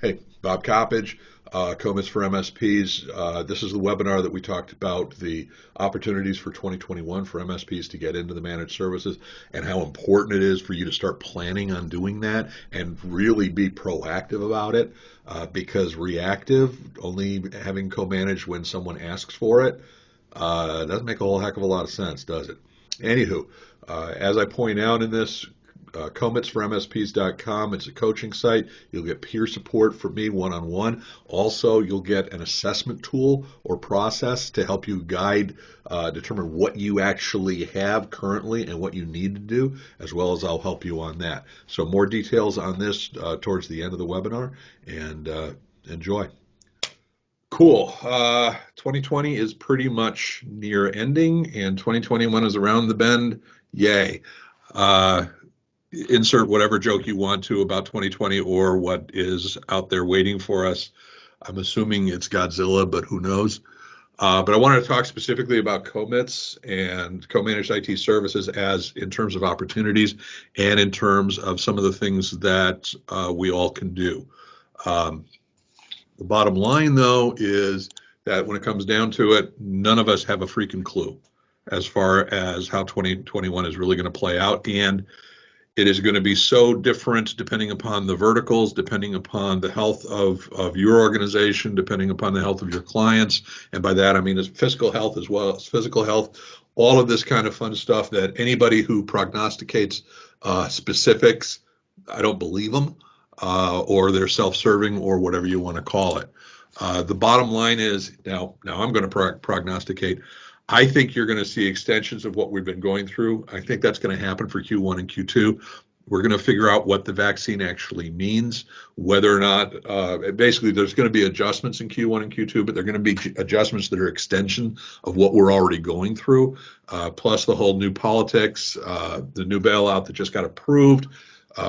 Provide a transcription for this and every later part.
Hey, Bob Coppedge, CoMITs for MSPs. This is the webinar that we talked about the opportunities for 2021 for MSPs to get into the managed services and how important it is for you to start planning on doing that and really be proactive about it because reactive, only having co-managed when someone asks for it, doesn't make a whole heck of a lot of sense, does it? Anywho, as I point out in this, CoMITsforMSPs.com. It's a coaching site. You'll get peer support from me one-on-one. Also, you'll get an assessment tool or process to help you determine what you actually have currently and what you need to do, as well as I'll help you on that. So more details on this towards the end of the webinar, and enjoy. Cool. 2020 is pretty much near ending, and 2021 is around the bend. Yay. Insert whatever joke you want to about 2020 or what is out there waiting for us. I'm assuming it's Godzilla, but who knows? But I wanted to talk specifically about CoMITs and co-managed IT services as in terms of opportunities and in terms of some of the things that we all can do. The bottom line, though, is that when it comes down to it, none of us have a freaking clue as far as how 2021 is really going to play out. And it is going to be so different depending upon the verticals, depending upon the health of your organization, depending upon the health of your clients. And by that, I mean it's fiscal health as well as physical health, all of this kind of fun stuff that anybody who prognosticates specifics, I don't believe them, or they're self-serving or whatever you want to call it. The bottom line is, now I'm going to prognosticate. I think you're going to see extensions of what we've been going through. I think that's going to happen for Q1 and Q2. We're going to figure out what the vaccine actually means, whether or not, basically there's going to be adjustments in Q1 and Q2, but they're going to be adjustments that are extension of what we're already going through, plus the whole new politics, the new bailout that just got approved,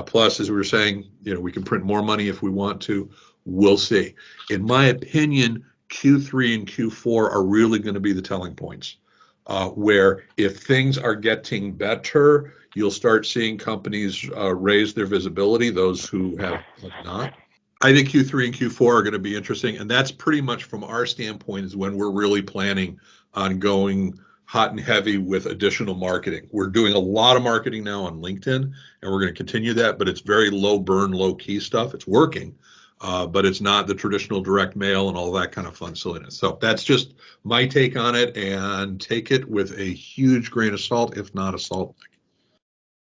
plus, as we were saying, we can print more money if we want to. We'll see. In my opinion, Q3 and Q4 are really going to be the telling points, where if things are getting better, you'll start seeing companies raise their visibility, those who have not. I think Q3 and Q4 are going to be interesting, and that's pretty much from our standpoint is when we're really planning on going hot and heavy with additional marketing. We're doing a lot of marketing now on LinkedIn, and we're going to continue that, but it's very low burn, low key stuff. It's working. But it's not the traditional direct mail and all that kind of fun silliness. So that's just my take on it, and take it with a huge grain of salt, if not a salt.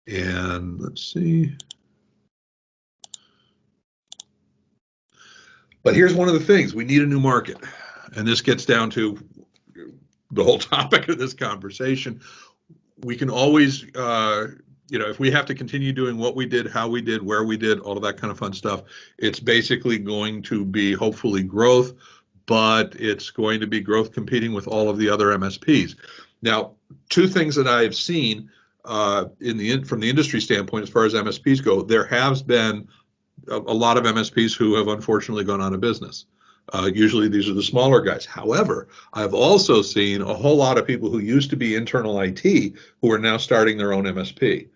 And let's see. But here's one of the things. We need a new market. And this gets down to the whole topic of this conversation. We can always if we have to continue doing what we did, how we did, where we did, all of that kind of fun stuff, it's basically going to be hopefully growth, but it's going to be growth competing with all of the other MSPs. Now, two things that I have seen from the industry standpoint, as far as MSPs go, there has been a lot of MSPs who have unfortunately gone out of business. Usually these are the smaller guys. However, I've also seen a whole lot of people who used to be internal IT who are now starting their own MSP.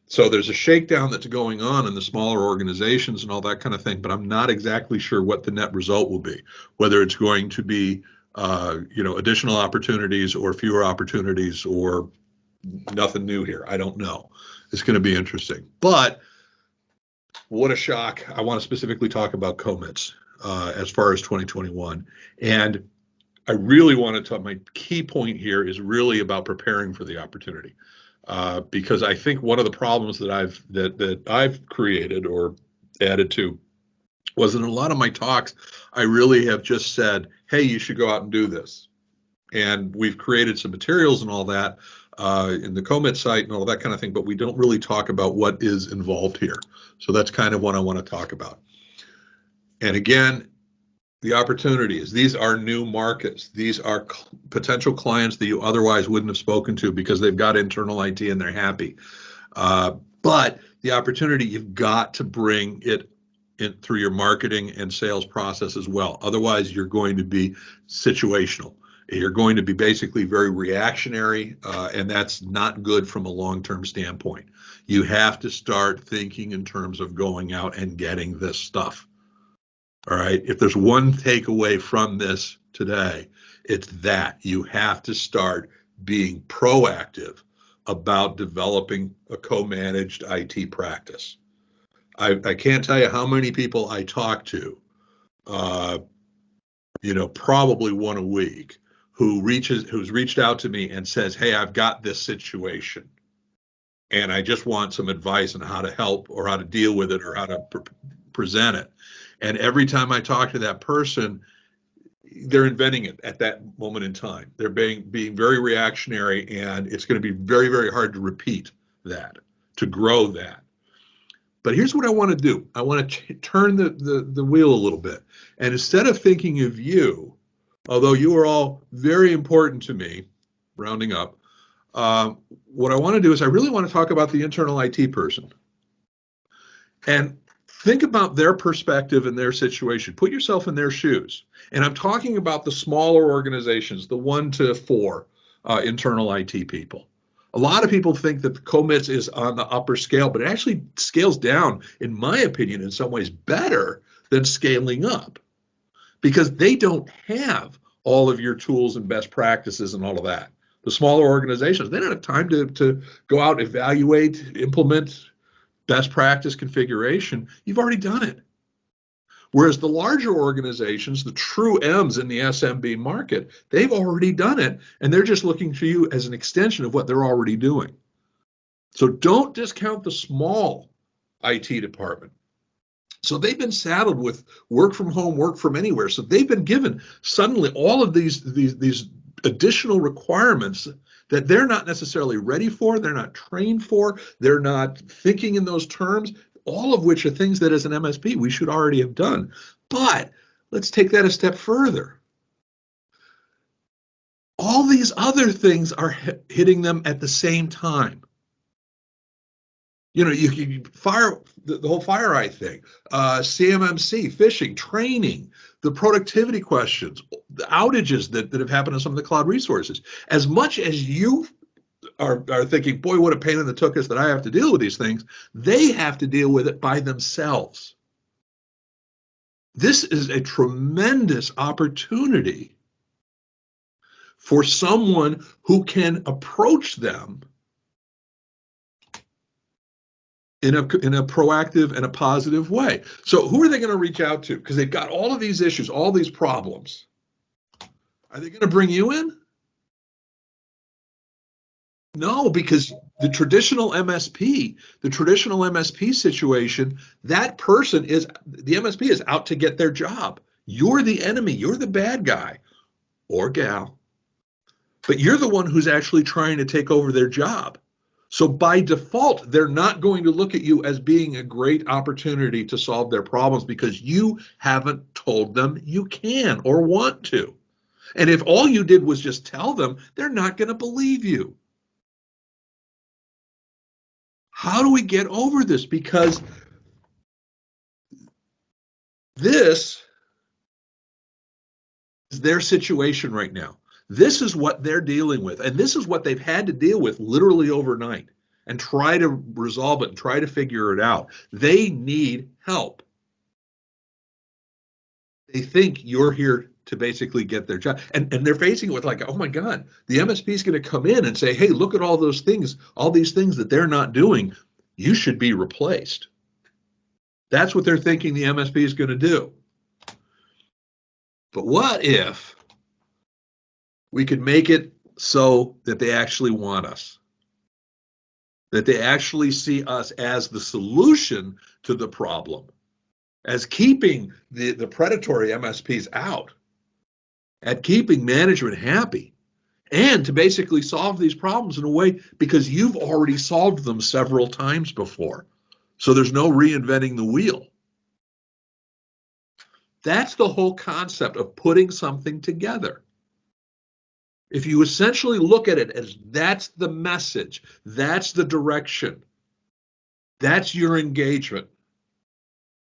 So there's a shakedown that's going on in the smaller organizations and all that kind of thing, but I'm not exactly sure what the net result will be, whether it's going to be, additional opportunities or fewer opportunities or nothing new here. I don't know. It's going to be interesting. But what a shock. I want to specifically talk about CoMITs as far as 2021. And I really want to talk, my key point here is really about preparing for the opportunity. Because I think one of the problems that I've created or added to was in a lot of my talks, I really have just said, hey, you should go out and do this. And we've created some materials and all that in the CoMIT site and all that kind of thing, but we don't really talk about what is involved here. So that's kind of what I want to talk about. And again, the opportunities, these are new markets. These are potential clients that you otherwise wouldn't have spoken to because they've got internal IT and they're happy. But the opportunity, you've got to bring it in through your marketing and sales process as well. Otherwise, you're going to be situational. You're going to be basically very reactionary, and that's not good from a long-term standpoint. You have to start thinking in terms of going out and getting this stuff. All right. If there's one takeaway from this today, it's that you have to start being proactive about developing a co-managed IT practice. I can't tell you how many people I talk to, probably one a week, who's reached out to me and says, "Hey, I've got this situation, and I just want some advice on how to help or how to deal with it or how to present it." And every time I talk to that person, they're inventing it at that moment in time. They're being very reactionary, and it's going to be very, very hard to repeat that, to grow that. But here's what I want to do. I want to turn the wheel a little bit. And instead of thinking of you, although you are all very important to me, rounding up, what I want to do is I really want to talk about the internal IT person. And think about their perspective and their situation. Put yourself in their shoes. And I'm talking about the smaller organizations, the 1 to 4 internal IT people. A lot of people think that the CoMITs is on the upper scale, but it actually scales down, in my opinion, in some ways better than scaling up, because they don't have all of your tools and best practices and all of that. The smaller organizations, they don't have time to go out, evaluate, implement best practice configuration. You've already done it. Whereas the larger organizations, the true M's in the SMB market, they've already done it, and they're just looking to you as an extension of what they're already doing. So don't discount the small IT department. So they've been saddled with work from home, work from anywhere. So they've been given suddenly all of these additional requirements that they're not necessarily ready for, they're not trained for, they're not thinking in those terms, all of which are things that as an MSP we should already have done. But let's take that a step further. All these other things are hitting them at the same time. You fire the whole FireEye thing, CMMC, phishing, training, the productivity questions, the outages that have happened on some of the cloud resources. As much as you are thinking, boy, what a pain in the tuchus that I have to deal with these things, they have to deal with it by themselves. This is a tremendous opportunity for someone who can approach them in a proactive and a positive way. So who are they going to reach out to? Because they've got all of these issues, all these problems. Are they going to bring you in? No, because the traditional MSP situation, that person the MSP is out to get their job. You're the enemy. You're the bad guy or gal. But you're the one who's actually trying to take over their job. So by default, they're not going to look at you as being a great opportunity to solve their problems because you haven't told them you can or want to. And if all you did was just tell them, they're not going to believe you. How do we get over this? Because this is their situation right now. This is what they're dealing with. And this is what they've had to deal with literally overnight and try to resolve it and try to figure it out. They need help. They think you're here to basically get their job. And they're facing it with like, oh my God, the MSP is going to come in and say, hey, look at all those things, all these things that they're not doing. You should be replaced. That's what they're thinking the MSP is going to do. But what if we could make it so that they actually want us? That they actually see us as the solution to the problem, as keeping the predatory MSPs out, at keeping management happy, and to basically solve these problems in a way because you've already solved them several times before. So there's no reinventing the wheel. That's the whole concept of putting something together. If you essentially look at it as that's the message, that's the direction, that's your engagement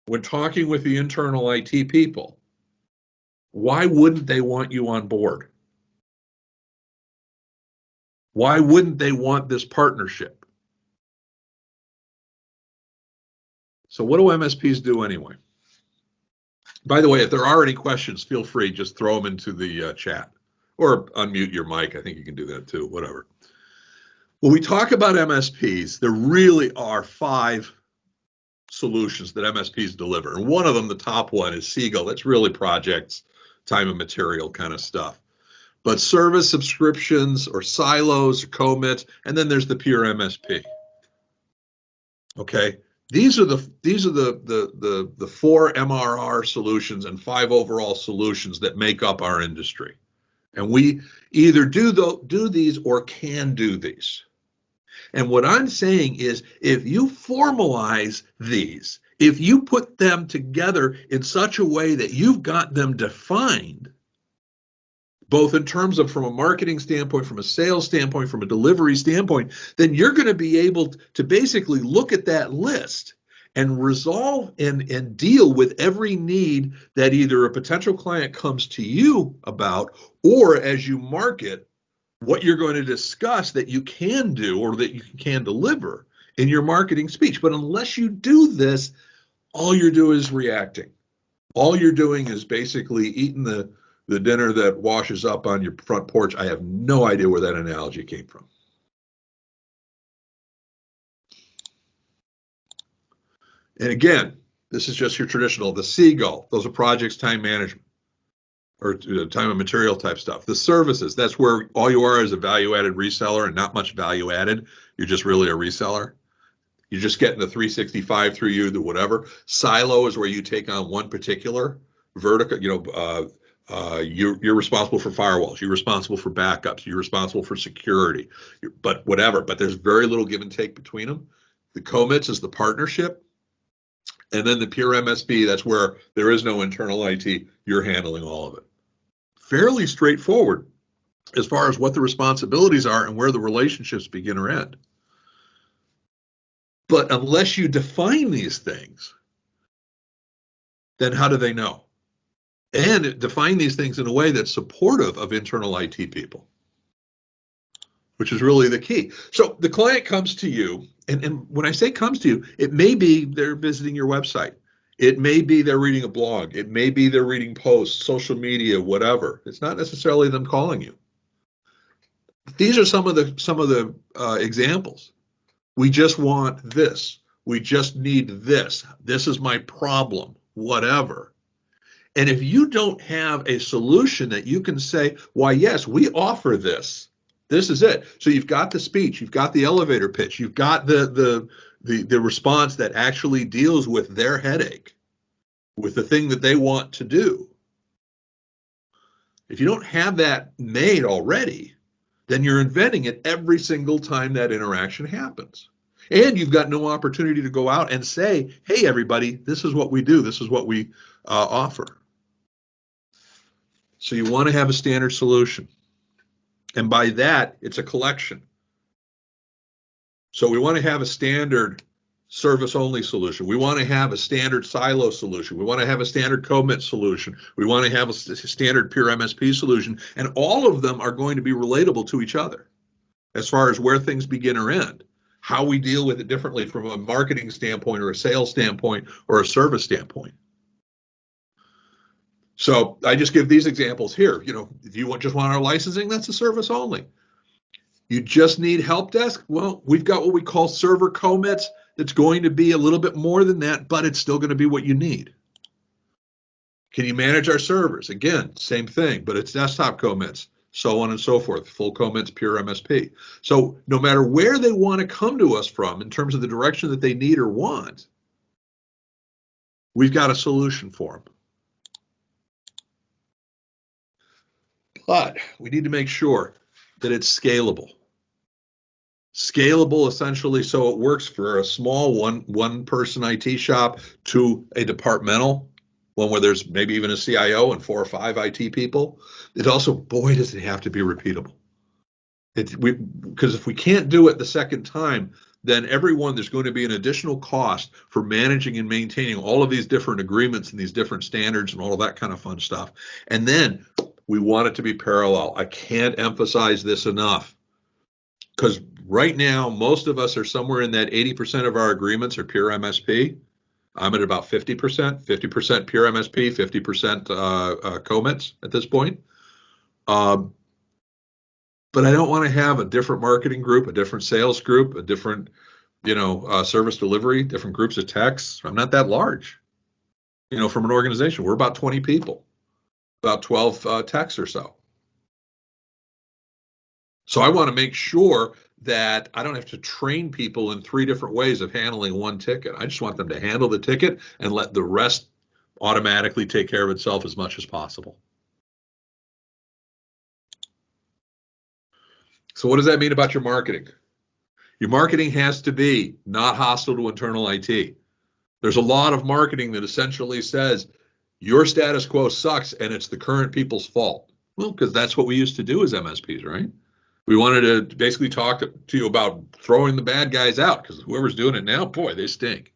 when talking with the internal IT people, why wouldn't they want you on board? Why wouldn't they want this partnership? So what do MSPs do anyway? By the way, if there are any questions, feel free, just throw them into the chat or unmute your mic. I think you can do that too, whatever. When we talk about MSPs, there really are 5 solutions that MSPs deliver. And one of them, the top one, is Seagull. That's really projects, time and material kind of stuff. But service subscriptions or silos or CoMITs, and then there's the pure MSP. Okay, these are the 4 MRR solutions and 5 overall solutions that make up our industry. And we either do these or can do these. And what I'm saying is, if you formalize these, if you put them together in such a way that you've got them defined, both in terms of from a marketing standpoint, from a sales standpoint, from a delivery standpoint, then you're going to be able to basically look at that list and resolve and deal with every need that either a potential client comes to you about, or as you market, what you're going to discuss that you can do or that you can deliver in your marketing speech. But unless you do this, all you're doing is reacting. All you're doing is basically eating the dinner that washes up on your front porch. I have no idea where that analogy came from. And again, this is just your traditional, the Seagull. Those are projects, time management, or time and material type stuff. The services, that's where all you are is a value-added reseller and not much value added. You're just really a reseller. You're just getting the 365 through you, the whatever. Silo is where you take on one particular vertical, you're responsible for firewalls, you're responsible for backups, you're responsible for security, but whatever. But there's very little give and take between them. The CoMITs is the partnership. And then the pure MSP, that's where there is no internal IT, you're handling all of it. Fairly straightforward as far as what the responsibilities are and where the relationships begin or end. But unless you define these things, then how do they know? And define these things in a way that's supportive of internal IT people, which is really the key. So the client comes to you, and when I say comes to you, it may be they're visiting your website. It may be they're reading a blog. It may be they're reading posts, social media, whatever. It's not necessarily them calling you. These are some of the examples. We just want this. We just need this. This is my problem, whatever. And if you don't have a solution that you can say, why, yes, we offer this. This is it. So you've got the speech, you've got the elevator pitch, you've got the response that actually deals with their headache, with the thing that they want to do. If you don't have that made already, then you're inventing it every single time that interaction happens. And you've got no opportunity to go out and say, hey, everybody, this is what we do. This is what we offer. So you want to have a standard solution. And by that, it's a collection. So we want to have a standard service-only solution. We want to have a standard silo solution. We want to have a standard CoMIT solution. We want to have a standard pure MSP solution. And all of them are going to be relatable to each other as far as where things begin or end, how we deal with it differently from a marketing standpoint or a sales standpoint or a service standpoint. So I just give these examples here. If you just want our licensing, that's a service only. You just need help desk. Well, we've got what we call server CoMITs. It's going to be a little bit more than that, but it's still going to be what you need. Can you manage our servers? Again, same thing, but it's desktop CoMITs, so on and so forth. Full CoMITs, pure MSP. So no matter where they want to come to us from in terms of the direction that they need or want, we've got a solution for them. But we need to make sure that it's scalable. Scalable essentially so it works for a small one person IT shop to a departmental one where there's maybe even a CIO and 4 or 5 IT people. It also, boy, does it have to be repeatable. Because if we can't do it the second time, then there's going to be an additional cost for managing and maintaining all of these different agreements and these different standards and all of that kind of fun stuff. And then we want it to be parallel. I can't emphasize this enough, because right now, most of us are somewhere in that 80% of our agreements are pure MSP. I'm at about 50% pure MSP, 50% CoMITs at this point. But I don't want to have a different marketing group, a different sales group, a different, service delivery, different groups of techs. I'm not that large, from an organization. We're about 20 people, about 12 techs or so. So I want to make sure that I don't have to train people in 3 different ways of handling one ticket. I just want them to handle the ticket and let the rest automatically take care of itself as much as possible. So what does that mean about your marketing? Your marketing has to be not hostile to internal IT. There's a lot of marketing that essentially says your status quo sucks and it's the current people's fault. Well, because that's what we used to do as MSPs, right? We wanted to basically talk to you about throwing the bad guys out because whoever's doing it now, boy, they stink.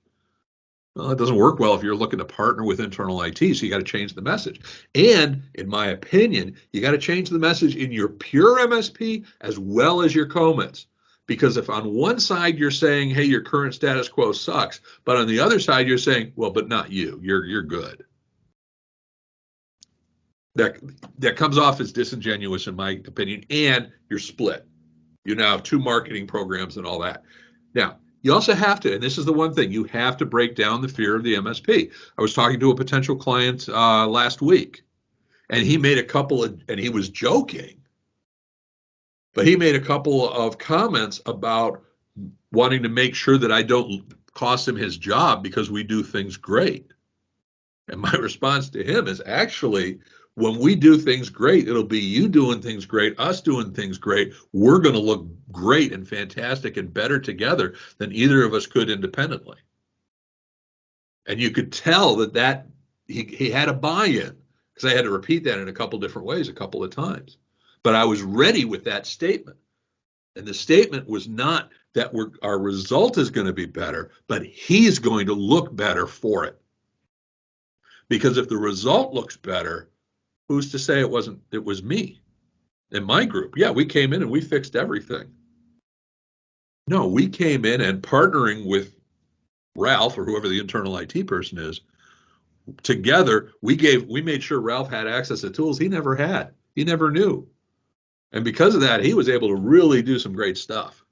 Well, it doesn't work well if you're looking to partner with internal IT, so you got to change the message. And in my opinion, you got to change the message in your pure MSP as well as your CoMITs. Because if on one side you're saying, hey, your current status quo sucks, but on the other side you're saying, well, but not you, you're good. That comes off as disingenuous in my opinion, and you're split. You now have 2 marketing programs and all that. Now, you also have to, and this is the one thing, you have to break down the fear of the MSP. I was talking to a potential client last week, and he made and he was joking, but he made a couple of comments about wanting to make sure that I don't cost him his job because we do things great. And my response to him is actually, when we do things great, it'll be you doing things great, us doing things great. We're going to look great and fantastic and better together than either of us could independently. And you could tell that he had a buy-in, because I had to repeat that in a couple different ways a couple of times. But I was ready with that statement. And the statement was not that our result is going to be better, but he's going to look better for it. Because if the result looks better, who's to say it was me and my group? Yeah, we came in and we fixed everything. No, we came in and partnering with Ralph or whoever the internal IT person is, together, we made sure Ralph had access to tools he never had. He never knew. And because of that, he was able to really do some great stuff.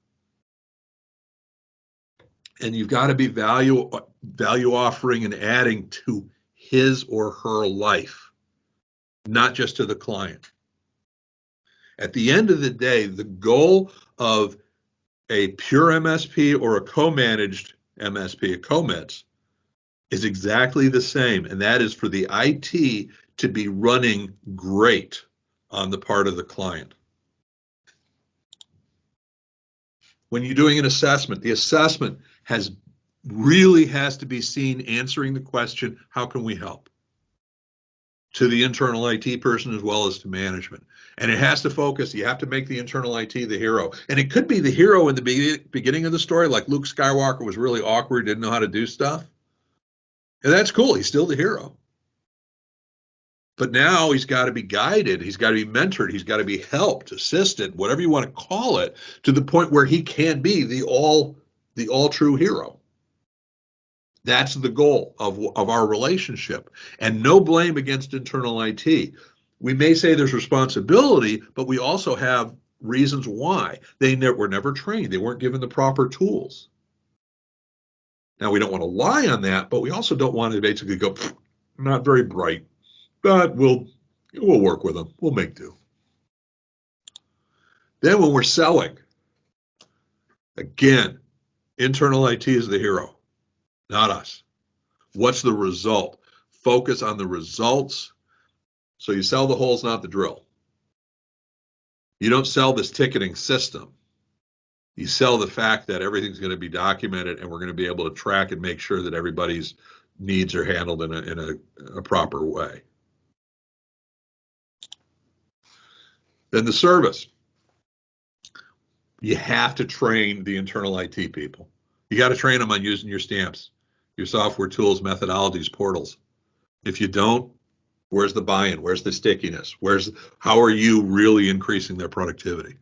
And you've got to be value offering and adding to his or her life, not just to the client. At the end of the day, the goal of a pure MSP or a co-managed MSP, a CoMITs, is exactly the same, and that is for the IT to be running great on the part of the client. When you're doing an assessment, the assessment really has to be seen answering the question, how can we help? To the internal IT person as well as to management. And it has to focus, you have to make the internal IT the hero. And it could be the hero in the beginning of the story, like Luke Skywalker was really awkward, didn't know how to do stuff. And that's cool, he's still the hero. But now he's got to be guided, he's got to be mentored, he's got to be helped, assisted, whatever you want to call it, to the point where he can be the all true hero. That's the goal of our relationship. And no blame against internal IT. We may say there's responsibility, but we also have reasons why. They were never trained. They weren't given the proper tools. Now, we don't want to lie on that, but we also don't want to basically go, not very bright, but we'll work with them. We'll make do. Then when we're selling, again, internal IT is the hero, not us. What's the result? Focus on the results. So you sell the holes, not the drill. You don't sell this ticketing system. You sell the fact that everything's going to be documented and we're going to be able to track and make sure that everybody's needs are handled in a proper way. Then the service. You have to train the internal IT people. You got to train them on using your stamps, your software tools, methodologies, portals. If you don't, where's the buy-in? Where's the stickiness? How are you really increasing their productivity?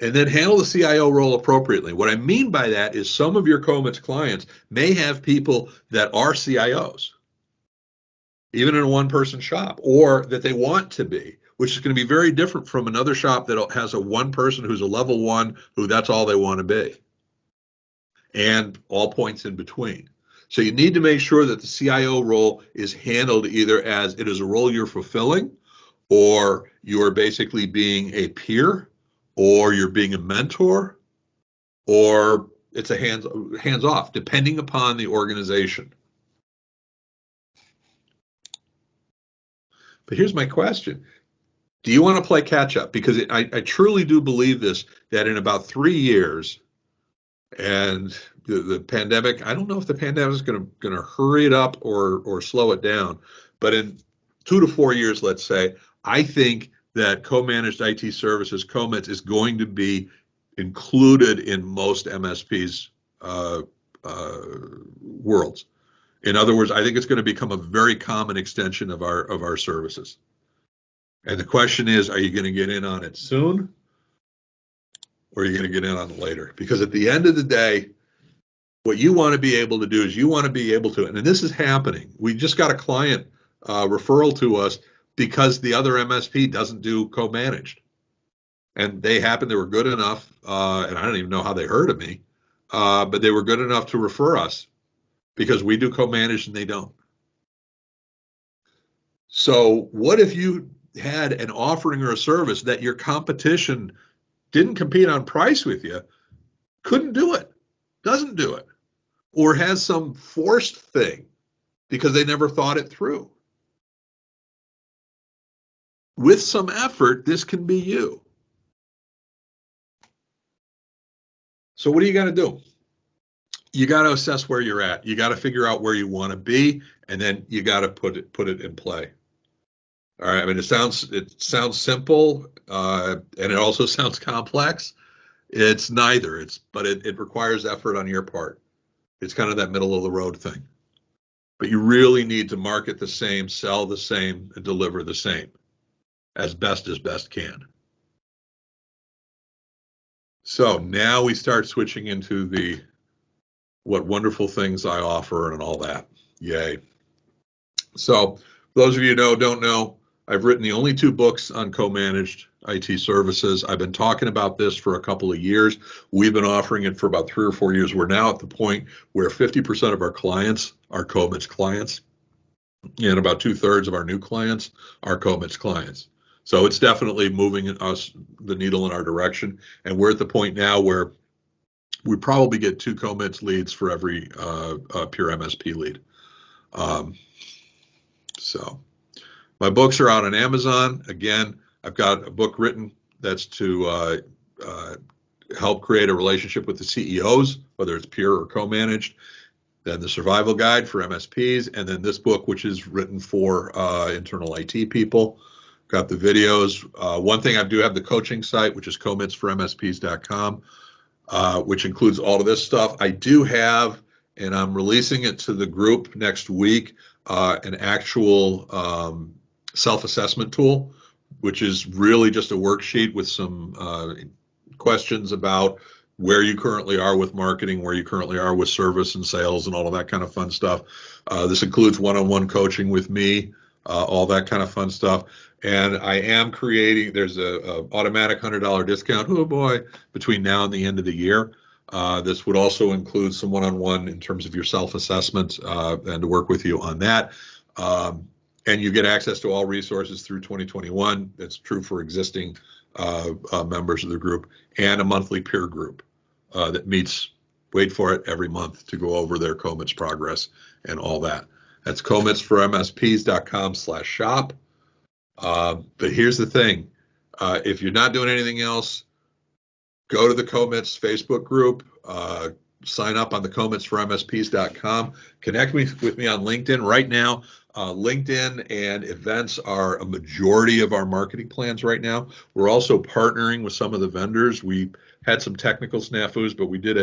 And then handle the CIO role appropriately. What I mean by that is some of your CoMITs clients may have people that are CIOs, even in a one-person shop, or that they want to be, which is going to be very different from another shop that has a one person who's a level one, who that's all they want to be, and all points in between. So you need to make sure that the CIO role is handled either as it is a role you're fulfilling, or you're basically being a peer, or you're being a mentor, or it's a hands off, depending upon the organization. But here's my question. Do you want to play catch up? Because I truly do believe this, that in about 3 years, and the pandemic, I don't know if the pandemic is going to hurry it up or slow it down, but in 2 to 4 years, let's say, I think that co-managed IT services, CoMITs, is going to be included in most MSPs' worlds. In other words, I think it's going to become a very common extension of our services. And the question is, are you going to get in on it soon, or are you going to get in on it later? Because at the end of the day, what you want to be able to do is you want to be able to, and this is happening. We just got a client referral to us because the other MSP doesn't do co-managed. And they were good enough, and I don't even know how they heard of me, but they were good enough to refer us because we do co-managed and they don't. So what if you had an offering or a service that your competition didn't compete on price with you, couldn't do it, doesn't do it, or has some forced thing because they never thought it through? With some effort, this can be you. So what do you got to do? You got to assess where you're at. You got to figure out where you want to be, and then you got to put it in play. All right. I mean, it sounds simple, and it also sounds complex. It's neither. But it requires effort on your part. It's kind of that middle of the road thing. But you really need to market the same, sell the same, and deliver the same as best can. So now we start switching into what wonderful things I offer and all that. Yay. So those of you who don't know, I've written the only 2 books on co-managed IT services. I've been talking about this for a couple of years. We've been offering it for about 3 or 4 years. We're now at the point where 50% of our clients are CoMITs clients, and about 2/3 of our new clients are CoMITs clients. So it's definitely moving the needle in our direction. And we're at the point now where we probably get 2 CoMITs leads for every pure MSP lead. So my books are out on Amazon. Again, I've got a book written that's to help create a relationship with the CEOs, whether it's pure or co-managed. Then the survival guide for MSPs, and then this book, which is written for internal IT people. Got the videos. One thing, I do have the coaching site, which is comitsformsps.com, which includes all of this stuff. I do have, and I'm releasing it to the group next week, an actual self-assessment tool, which is really just a worksheet with some questions about where you currently are with marketing, where you currently are with service and sales and all of that kind of fun stuff. This includes one-on-one coaching with me, all that kind of fun stuff. And I am creating, there's a automatic $100 discount, oh boy, between now and the end of the year. This would also include some one-on-one in terms of your self-assessment and to work with you on that. And you get access to all resources through 2021. That's true for existing members of the group, and a monthly peer group that meets, wait for it, every month to go over their CoMITs progress and all that. That's comitsformsps.com/shop. But here's the thing. If you're not doing anything else, go to the CoMITs Facebook group, sign up on the comitsformsps.com, connect with me on LinkedIn. Right now, LinkedIn and events are a majority of our marketing plans right now. We're also partnering with some of the vendors. We had some technical snafus, but we did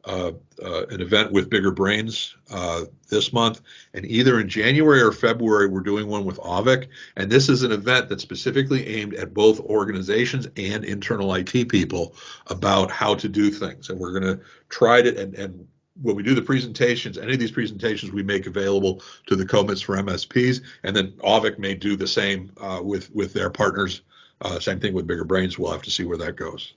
an event with Bigger Brains this month, and either in January or February we're doing one with AVIC, and this is an event that's specifically aimed at both organizations and internal IT people about how to do things, and we're going to try to and when we do the presentations, any of these presentations we make available to the CoMITs for MSPs, and then AVIC may do the same with their partners. Same thing with Bigger Brains. We'll have to see where that goes.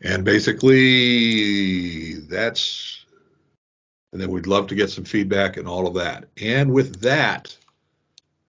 And basically, and then we'd love to get some feedback and all of that. And with that,